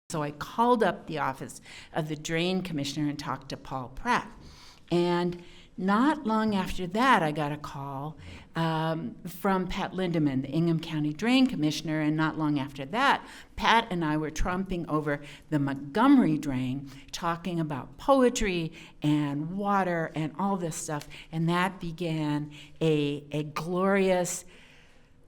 So I called up the office of the Drain Commissioner and talked to Paul Pratt. And not long after that, I got a call from Pat Lindeman, the Ingham County Drain Commissioner, and not long after that, Pat and I were tromping over the Montgomery Drain, talking about poetry and water and all this stuff, and that began a glorious,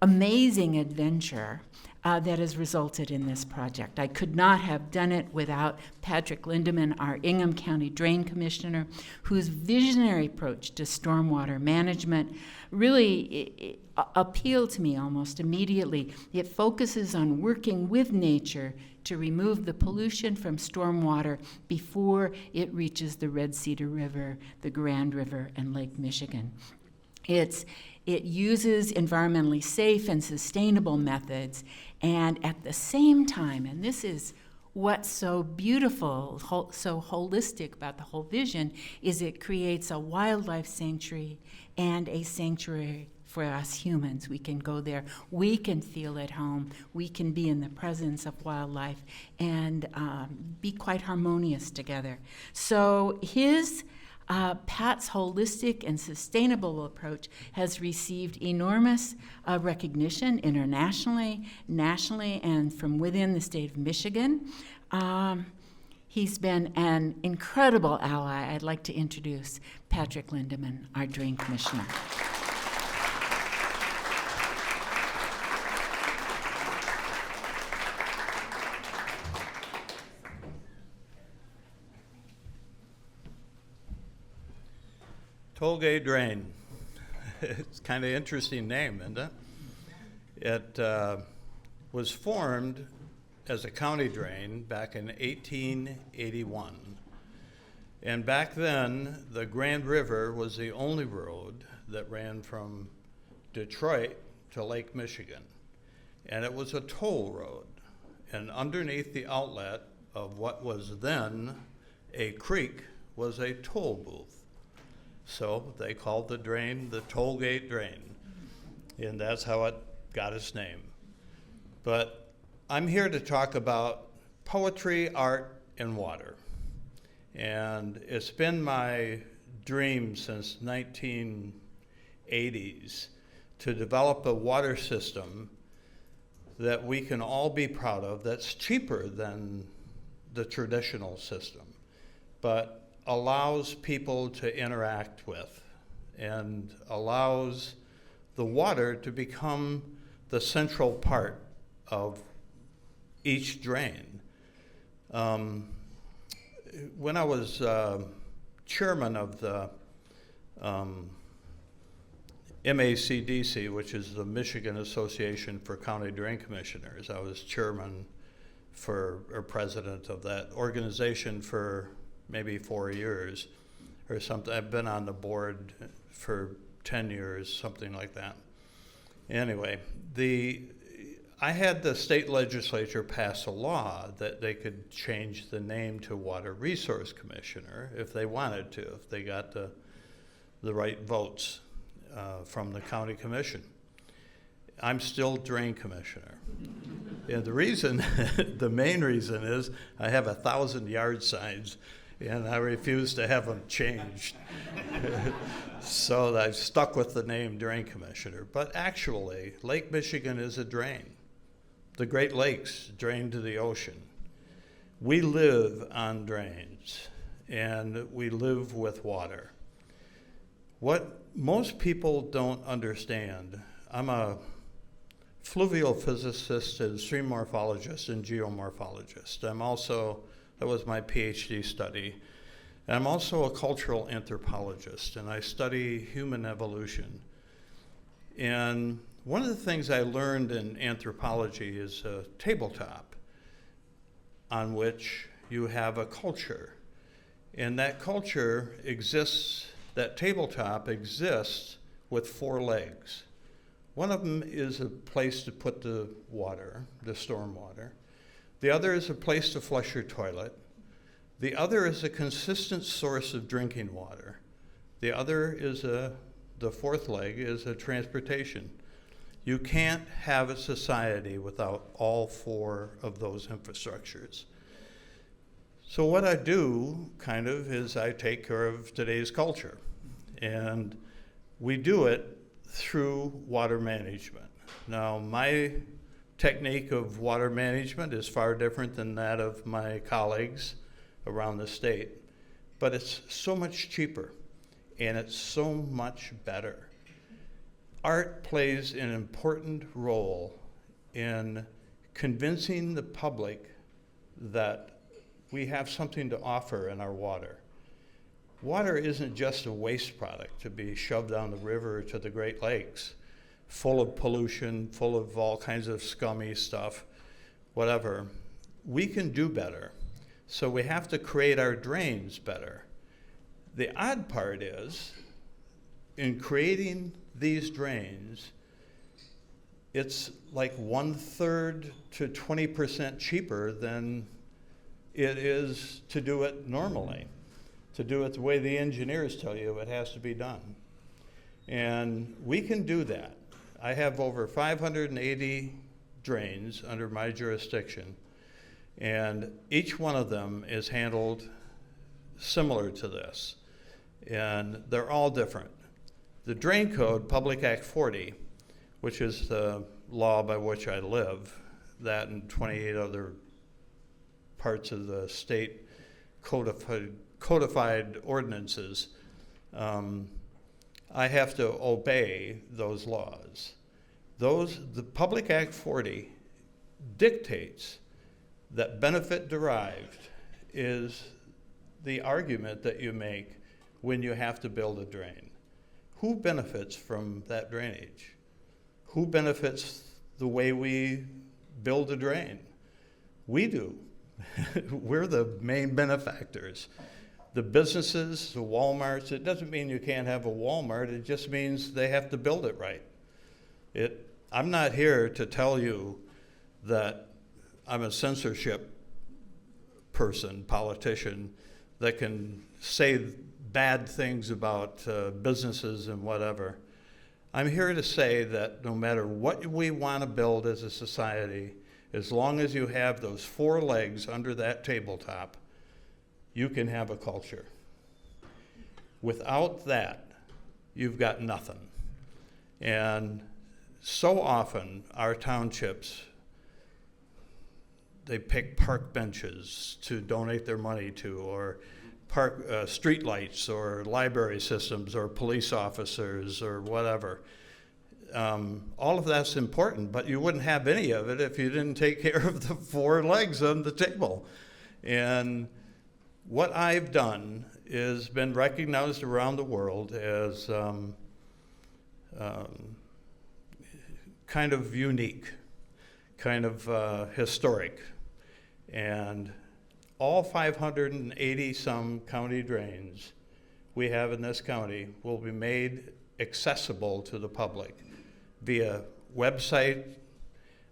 amazing adventure that has resulted in this project. I could not have done it without Patrick Lindeman, our Ingham County Drain Commissioner, whose visionary approach to stormwater management really appealed to me almost immediately. It focuses on working with nature to remove the pollution from stormwater before it reaches the Red Cedar River, the Grand River, and Lake Michigan. It uses environmentally safe and sustainable methods, and at the same time, and this is what's so beautiful, so holistic about the whole vision, is it creates a wildlife sanctuary and a sanctuary for us humans. We can go there, we can feel at home, we can be in the presence of wildlife and be quite harmonious together. So Pat's holistic and sustainable approach has received enormous recognition internationally, nationally, and from within the state of Michigan. He's been an incredible ally. I'd like to introduce Patrick Lindeman, our Drain Commissioner. Tollgate Drain. It's kind of an interesting name, isn't it? It was formed as a county drain back in 1881. And back then, the Grand River was the only road that ran from Detroit to Lake Michigan. And it was a toll road. And underneath the outlet of what was then a creek was a toll booth. So they called the drain the Tollgate Drain, and that's how it got its name. But I'm here to talk about poetry, art, and water. And it's been my dream since 1980s to develop a water system that we can all be proud of, that's cheaper than the traditional system, but allows people to interact with and allows the water to become the central part of each drain. When I was chairman of the MACDC, which is the Michigan Association for County Drain Commissioners, I was chairman or president of that organization for maybe 4 years or something. I've been on the board for 10 years, something like that. Anyway, I had the state legislature pass a law that they could change the name to Water Resource Commissioner if they wanted to, if they got the right votes from the county commission. I'm still Drain Commissioner. And the main reason is I have 1,000 yard signs and I refuse to have them changed. So I've stuck with the name Drain Commissioner. But actually, Lake Michigan is a drain. The Great Lakes drain to the ocean. We live on drains, and we live with water. What most people don't understand, I'm a fluvial physicist and stream morphologist and geomorphologist. That was my PhD study. And I'm also a cultural anthropologist, and I study human evolution. And one of the things I learned in anthropology is a tabletop on which you have a culture. And that culture exists, that tabletop exists with 4 legs. One of them is a place to put the water, the storm water. The other is a place to flush your toilet. The other is a consistent source of drinking water. The other is the 4th leg is a transportation. You can't have a society without all 4 of those infrastructures. So what I do kind of is I take care of today's culture, and we do it through water management. Now, my technique of water management is far different than that of my colleagues around the state, but it's so much cheaper and it's so much better. Art plays an important role in convincing the public that we have something to offer in our water. Water isn't just a waste product to be shoved down the river to the Great Lakes, full of pollution, full of all kinds of scummy stuff, whatever. We can do better, so we have to create our drains better. The odd part is, in creating these drains, it's like 1/3 to 20% cheaper than it is to do it normally, to do it the way the engineers tell you it has to be done. And we can do that. I have over 580 drains under my jurisdiction, and each one of them is handled similar to this, and they're all different. The Drain Code, Public Act 40, which is the law by which I live, that and 28 other parts of the state codified ordinances, I have to obey those laws. The Public Act 40 dictates that benefit derived is the argument that you make when you have to build a drain. Who benefits from that drainage? Who benefits the way we build a drain? We do. We're the main benefactors. The businesses, the Walmarts, it doesn't mean you can't have a Walmart, it just means they have to build it right. I'm not here to tell you that I'm a censorship person, politician, that can say bad things about businesses and whatever. I'm here to say that no matter what we want to build as a society, as long as you have those 4 legs under that tabletop, you can have a culture. Without that, you've got nothing. And so often, our townships, they pick park benches to donate their money to, or street lights, or library systems, or police officers, or whatever. All of that's important, but you wouldn't have any of it if you didn't take care of the 4 legs on the table. And what I've done is been recognized around the world as kind of unique, kind of historic. And all 580 some county drains we have in this county will be made accessible to the public via website.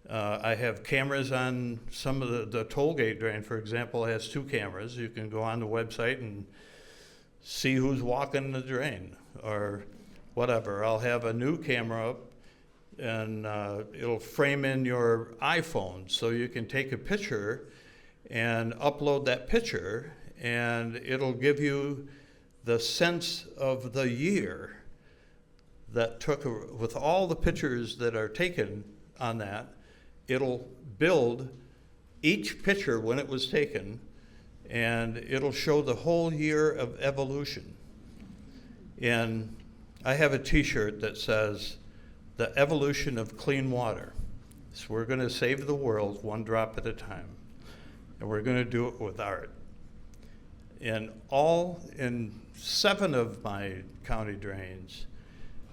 I have cameras on some of the toll gate drain, for example, has 2 cameras. You can go on the website and see who's walking the drain or whatever. I'll have a new camera up, and it'll frame in your iPhone so you can take a picture and upload that picture, and it'll give you the sense of the year that took, with all the pictures that are taken on that. It'll build each picture when it was taken, and it'll show the whole year of evolution. And I have a t-shirt that says, "The evolution of clean water." So we're going to save the world 1 drop at a time. And we're going to do it with art. In 7 of my county drains,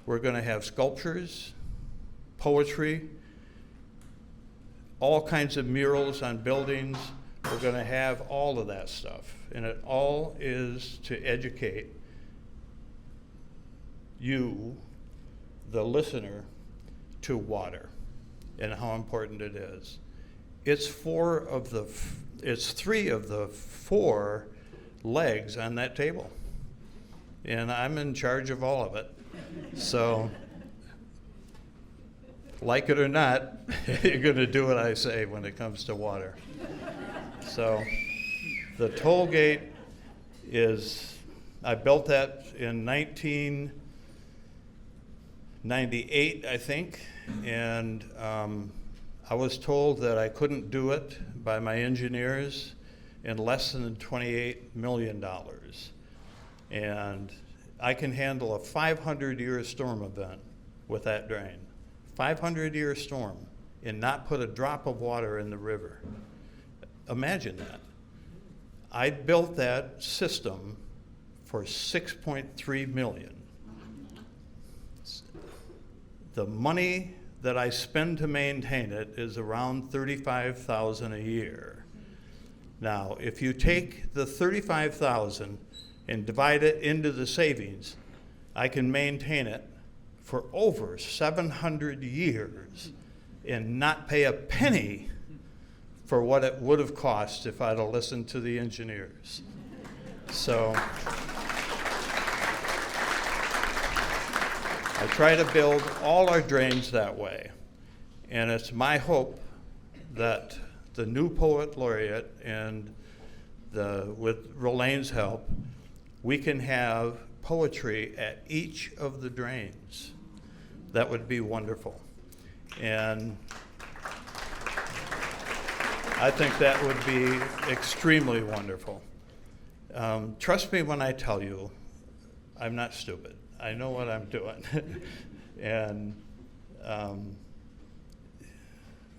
we're going to have sculptures, poetry, all kinds of murals on buildings. We're going to have all of that stuff. And it all is to educate you, the listener, to water and how important it is. It's 3 of the 4 legs on that table. And I'm in charge of all of it. So, like it or not, you're going to do what I say when it comes to water. So, The toll gate is, I built that in 1998, I think, and I was told that I couldn't do it by my engineers in less than $28 million. And I can handle a 500-year storm event with that drain. 500-year storm and not put a drop of water in the river. Imagine that. I built that system for $6.3 million. The money that I spend to maintain it is around $35,000 a year. Now, if you take the $35,000 and divide it into the savings, I can maintain it for over 700 years and not pay a penny for what it would have cost if I'd have listened to the engineers. So I try to build all our drains that way. And it's my hope that the new poet laureate and with Rolaine's help, we can have poetry at each of the drains. That would be wonderful. And I think that would be extremely wonderful. Trust me when I tell you, I'm not stupid. I know what I'm doing. And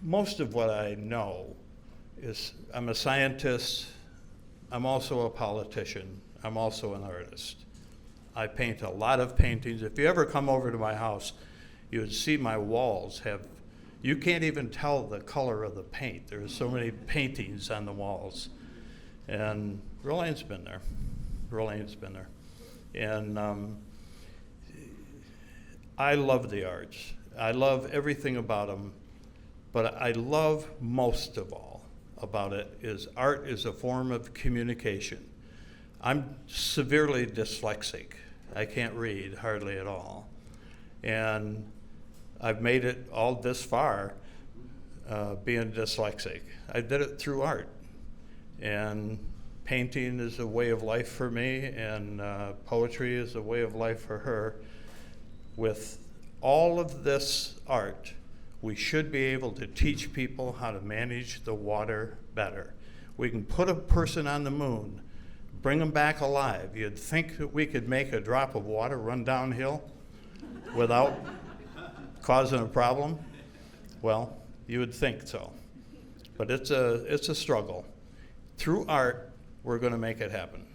most of what I know is I'm a scientist, I'm also a politician, I'm also an artist. I paint a lot of paintings. If you ever come over to my house, you would see my walls have, you can't even tell the color of the paint. There's so many paintings on the walls. And Rolaine's been there. Rolaine's been there. And I love the arts. I love everything about them. But I love most of all about it is art is a form of communication. I'm severely dyslexic. I can't read hardly at all. And I've made it all this far being dyslexic. I did it through art. And painting is a way of life for me, and poetry is a way of life for her. With all of this art, we should be able to teach people how to manage the water better. We can put a person on the moon, bring them back alive. You'd think that we could make a drop of water run downhill without causing a problem? Well, you would think so. But it's a struggle. Through art, we're going to make it happen.